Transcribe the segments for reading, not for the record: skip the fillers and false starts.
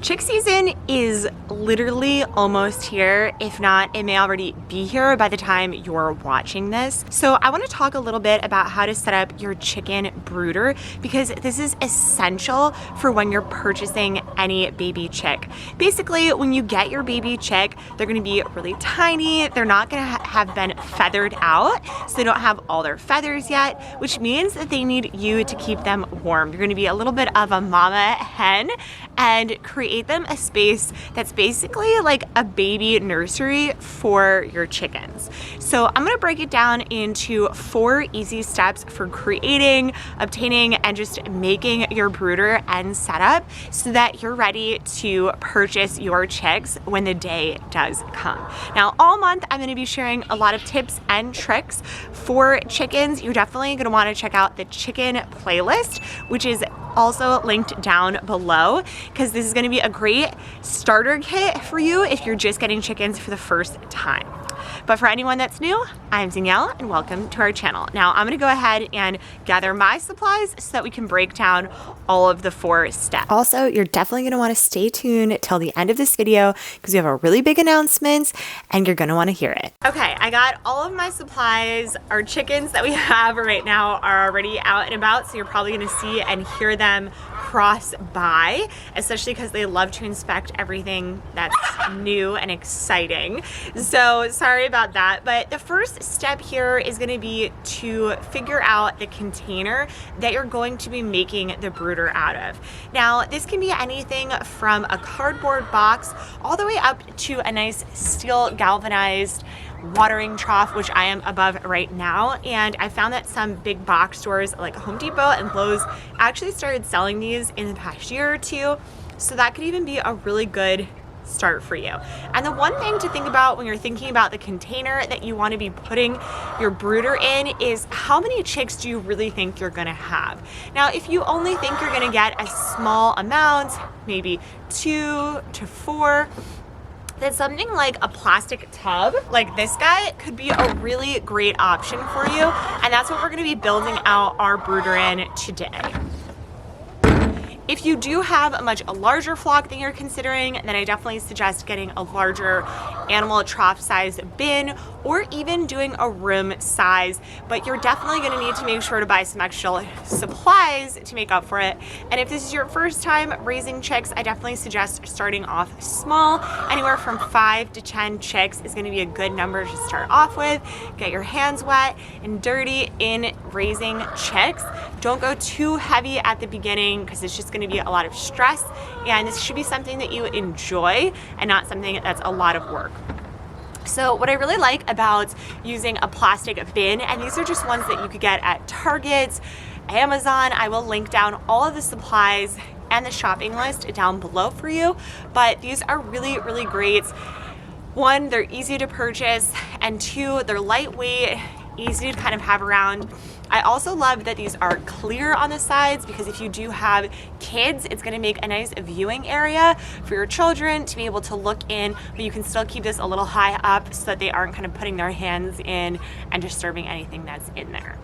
Chick season is literally almost here. If not, it may already be here by the time you're watching this. So I want to talk a little bit about how to set up your chicken brooder, because this is essential for when you're purchasing any baby chick. Basically, when you get your baby chick, they're going to be really tiny. They're not going to have been feathered out, so they don't have all their feathers yet, which means that they need you to keep them warm. You're going to be a little bit of a mama hen and create them a space that's basically like a baby nursery for your chickens. So I'm gonna break it down into 4 easy steps for creating, obtaining, and just making your brooder and setup so that you're ready to purchase your chicks when the day does come. Now, all month I'm gonna be sharing a lot of tips and tricks for chickens. You're definitely gonna wanna check out the chicken playlist, which is also linked down below, because this is going to be a great starter kit for you if you're just getting chickens for the first time. But for anyone that's new, I'm Danielle and welcome to our channel. Now I'm going to go ahead and gather my supplies so that we can break down all of the 4 steps. Also, you're definitely going to want to stay tuned till the end of this video because we have a really big announcement and you're going to want to hear it. Okay, I got all of my supplies. Our chickens that we have right now are already out and about, so you're probably going to see and hear them cross by, especially because they love to inspect everything that's new and exciting. So sorry about that, but the first step here is going to be to figure out the container that you're going to be making the brooder out of. Now, this can be anything from a cardboard box all the way up to a nice steel galvanized watering trough, which I am above right now. And I found that some big box stores like Home Depot and Lowe's actually started selling these in the past year or 2. So that could even be a really good start for you. And the one thing to think about when you're thinking about the container that you want to be putting your brooder in is how many chicks do you really think you're going to have? Now, if you only think you're going to get a small amount, maybe 2 to 4, then something like a plastic tub like this guy could be a really great option for you. And that's what we're going to be building out our brooder in today. If you do have a much larger flock than you're considering, then I definitely suggest getting a larger animal trough size bin or even doing a room size, but you're definitely going to need to make sure to buy some extra supplies to make up for it. And if this is your first time raising chicks, I definitely suggest starting off small. Anywhere from 5 to 10 chicks is going to be a good number to start off with. Get your hands wet and dirty in raising chicks. Don't go too heavy at the beginning because it's just going to be a lot of stress, and this should be something that you enjoy and not something that's a lot of work. So what I really like about using a plastic bin, and these are just ones that you could get at Target, Amazon, I will link down all of the supplies and the shopping list down below for you, but these are really, really great. 1, they're easy to purchase, and 2, they're lightweight, easy to kind of have around. I also love that these are clear on the sides, because if you do have kids, it's going to make a nice viewing area for your children to be able to look in, but you can still keep this a little high up so that they aren't kind of putting their hands in and disturbing anything that's in there.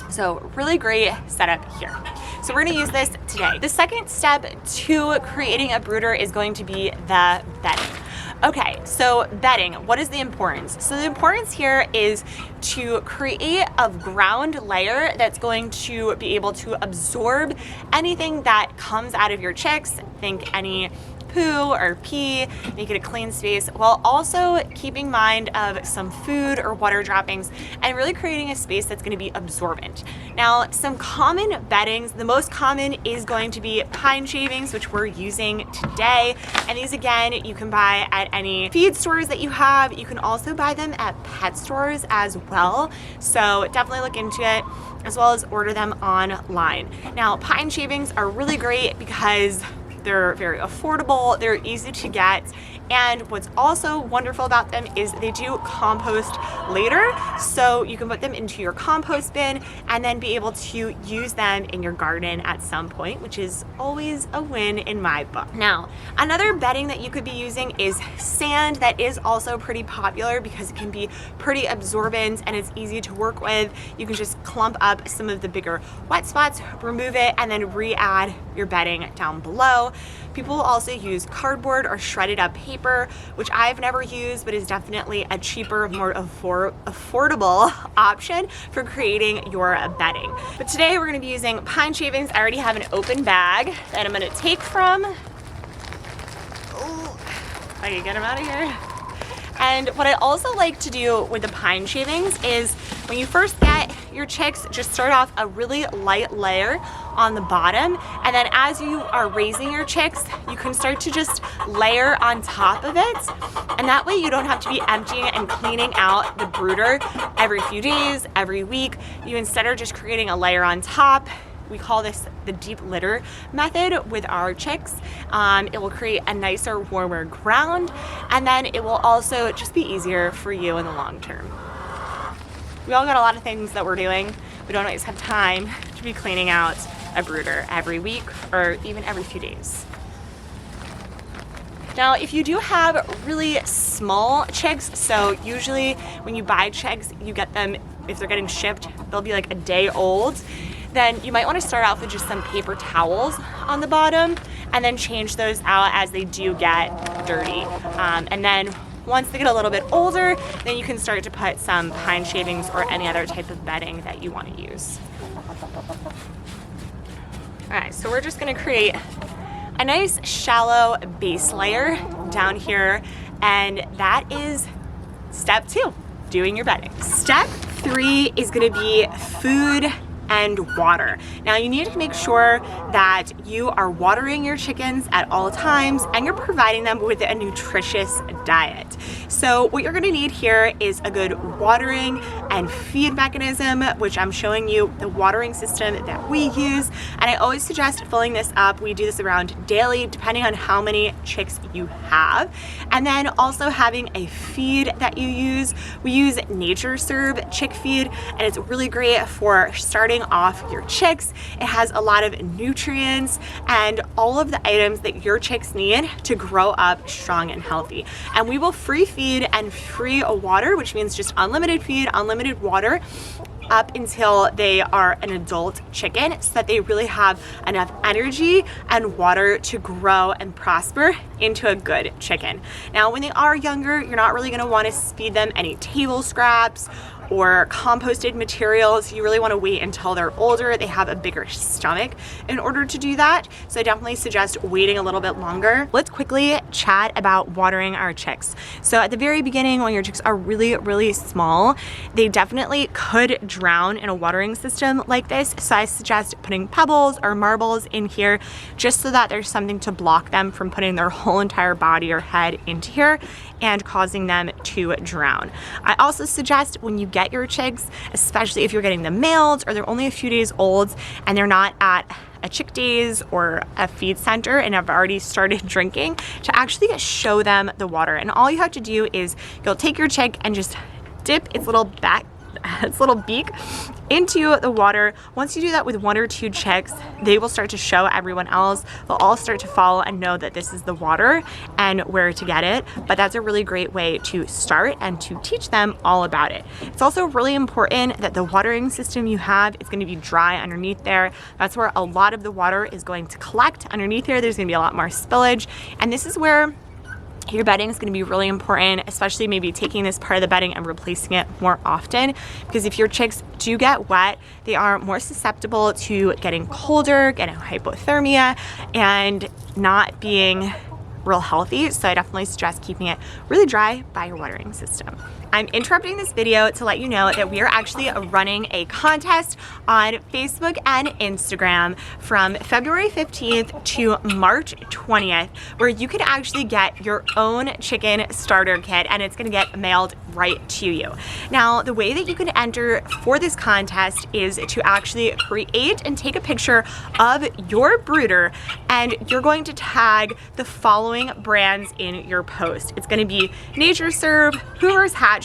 So really great setup here. So we're going to use this today. The second step to creating a brooder is going to be the bedding. Okay, so bedding, what is the importance? So the importance here is to create a ground layer that's going to be able to absorb anything that comes out of your chicks. Think any poo or pee, make it a clean space, while also keeping mind of some food or water droppings and really creating a space that's going to be absorbent. Now, some common beddings, the most common is going to be pine shavings, which we're using today. And these, again, you can buy at any feed stores that you have. You can also buy them at pet stores as well. So definitely look into it, as well as order them online. Now, pine shavings are really great because they're very affordable, they're easy to get, and what's also wonderful about them is they do compost later, so you can put them into your compost bin and then be able to use them in your garden at some point, which is always a win in my book. Now, another bedding that you could be using is sand. That is also pretty popular because it can be pretty absorbent and it's easy to work with. You can just clump up some of the bigger wet spots, remove it, and then re-add your bedding down below. People will also use cardboard or shredded up paper, which I've never used, but is definitely a cheaper, more affordable option for creating your bedding. But today we're gonna be using pine shavings. I already have an open bag that I'm gonna take from. Oh, I can get them out of here. And what I also like to do with the pine shavings is when you first get your chicks, just start off a really light layer on the bottom, and then as you are raising your chicks, you can start to just layer on top of it, and that way you don't have to be emptying and cleaning out the brooder every few days, every week. You instead are just creating a layer on top. We call this the deep litter method with our chicks. It will create a nicer, warmer ground, and then it will also just be easier for you in the long term. We all got a lot of things that we're doing. We don't always have time to be cleaning out a brooder every week or even every few days. Now, if you do have really small chicks, so usually when you buy chicks, you get them, if they're getting shipped, they'll be like a day old, then you might want to start off with just some paper towels on the bottom and then change those out as they do get dirty. And then once they get a little bit older, then you can start to put some pine shavings or any other type of bedding that you want to use. All right, so we're just gonna create a nice shallow base layer down here, and that is step 2, doing your bedding. Step 3 is gonna be food and water. Now you need to make sure that you are watering your chickens at all times and you're providing them with a nutritious diet. So what you're gonna need here is a good watering and feed mechanism, which I'm showing you the watering system that we use. And I always suggest filling this up. We do this around daily, depending on how many chicks you have. And then also having a feed that you use. We use Nature Serve chick feed, and it's really great for starting off your chicks. It has a lot of nutrients and all of the items that your chicks need to grow up strong and healthy. And we will free feed and free water, which means just unlimited feed, unlimited water, up until they are an adult chicken, so that they really have enough energy and water to grow and prosper into a good chicken. Now, when they are younger, you're not really gonna wanna feed them any table scraps or composted materials. You really want to wait until they're older, they have a bigger stomach in order to do that. So I definitely suggest waiting a little bit longer. Let's quickly chat about watering our chicks. So at the very beginning, when your chicks are really, really small, they definitely could drown in a watering system like this. So I suggest putting pebbles or marbles in here just so that there's something to block them from putting their whole entire body or head into here and causing them to drown. I also suggest when you get your chicks, especially if you're getting them mailed or they're only a few days old and they're not at a chick days or a feed center and have already started drinking, to actually show them the water. And all you have to do is you'll take your chick and just dip its little beak into the water. Once you do that with 1 or 2 chicks, they will start to show everyone else. They'll all start to follow and know that this is the water and where to get it. But that's a really great way to start and to teach them all about it. It's also really important that the watering system you have is going to be dry underneath there. That's where a lot of the water is going to collect underneath there. There's going to be a lot more spillage, and this is where your bedding is going to be really important, especially maybe taking this part of the bedding and replacing it more often, because if your chicks do get wet, they are more susceptible to getting colder, getting hypothermia, and not being real healthy. So I definitely suggest keeping it really dry by your watering system. I'm interrupting this video to let you know that we are actually running a contest on Facebook and Instagram from February 15th to March 20th, where you can actually get your own chicken starter kit, and it's gonna get mailed right to you. Now, the way that you can enter for this contest is to actually create and take a picture of your brooder, and you're going to tag the following brands in your post. It's gonna be Nature Serve, Hoover's Hatchery,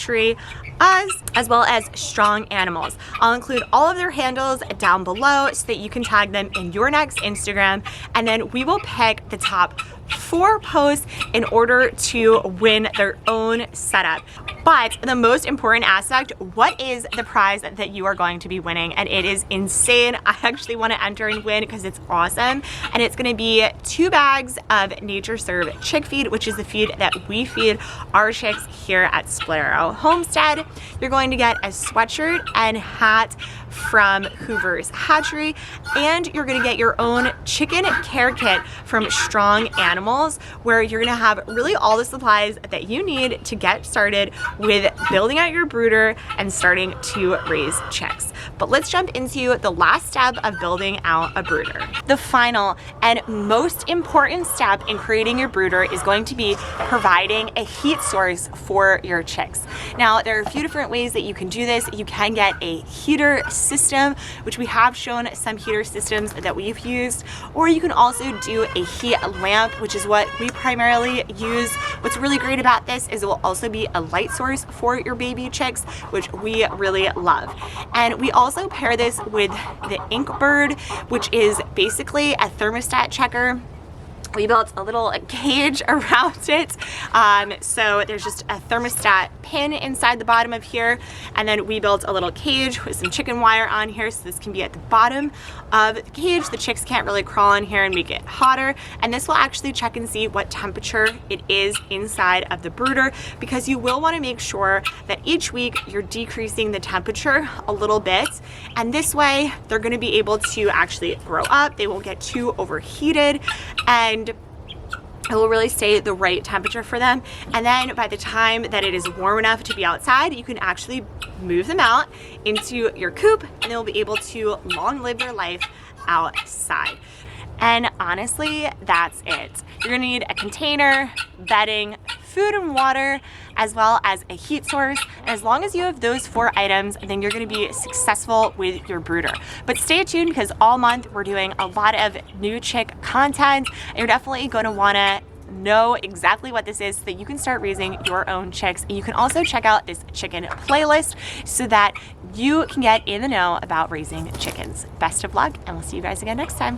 us, as well as Strong Animals. I'll include all of their handles down below so that you can tag them in your next Instagram, and then we will pick the top 4 posts in order to win their own setup. But the most important aspect, what is the prize that you are going to be winning? And it is insane. I actually want to enter and win because it's awesome. And it's going to be 2 bags of Nature Serve chick feed, which is the feed that we feed our chicks here at Splaro Homestead. You're going to get a sweatshirt and hat from Hoover's Hatchery, and you're gonna get your own chicken care kit from Strong Animals, where you're gonna have really all the supplies that you need to get started with building out your brooder and starting to raise chicks. But let's jump into the last step of building out a brooder. The final and most important step in creating your brooder is going to be providing a heat source for your chicks. Now, there are a few different ways that you can do this. You can get a heater system, which we have shown some heater systems that we've used, or you can also do a heat lamp, which is what we primarily use. What's really great about this is it will also be a light source for your baby chicks, which we really love. And we also pair this with the Ink Bird, which is basically a thermostat checker. We built a little cage around it. So there's just a thermostat pin inside the bottom of here. And then we built a little cage with some chicken wire on here. So this can be at the bottom of the cage. The chicks can't really crawl in here and make it hotter. And this will actually check and see what temperature it is inside of the brooder, because you will want to make sure that each week you're decreasing the temperature a little bit. And this way they're going to be able to actually grow up. They won't get too overheated, and it will really stay the right temperature for them. And then by the time that it is warm enough to be outside, you can actually move them out into your coop, and they'll be able to long live their life outside. And honestly, that's it. You're gonna need a container, bedding, food and water, as well as a heat source. And as long as you have those 4 items, then you're gonna be successful with your brooder. But stay tuned, because all month we're doing a lot of new chick content, and you're definitely gonna wanna know exactly what this is so that you can start raising your own chicks. And you can also check out this chicken playlist so that you can get in the know about raising chickens. Best of luck, and we'll see you guys again next time.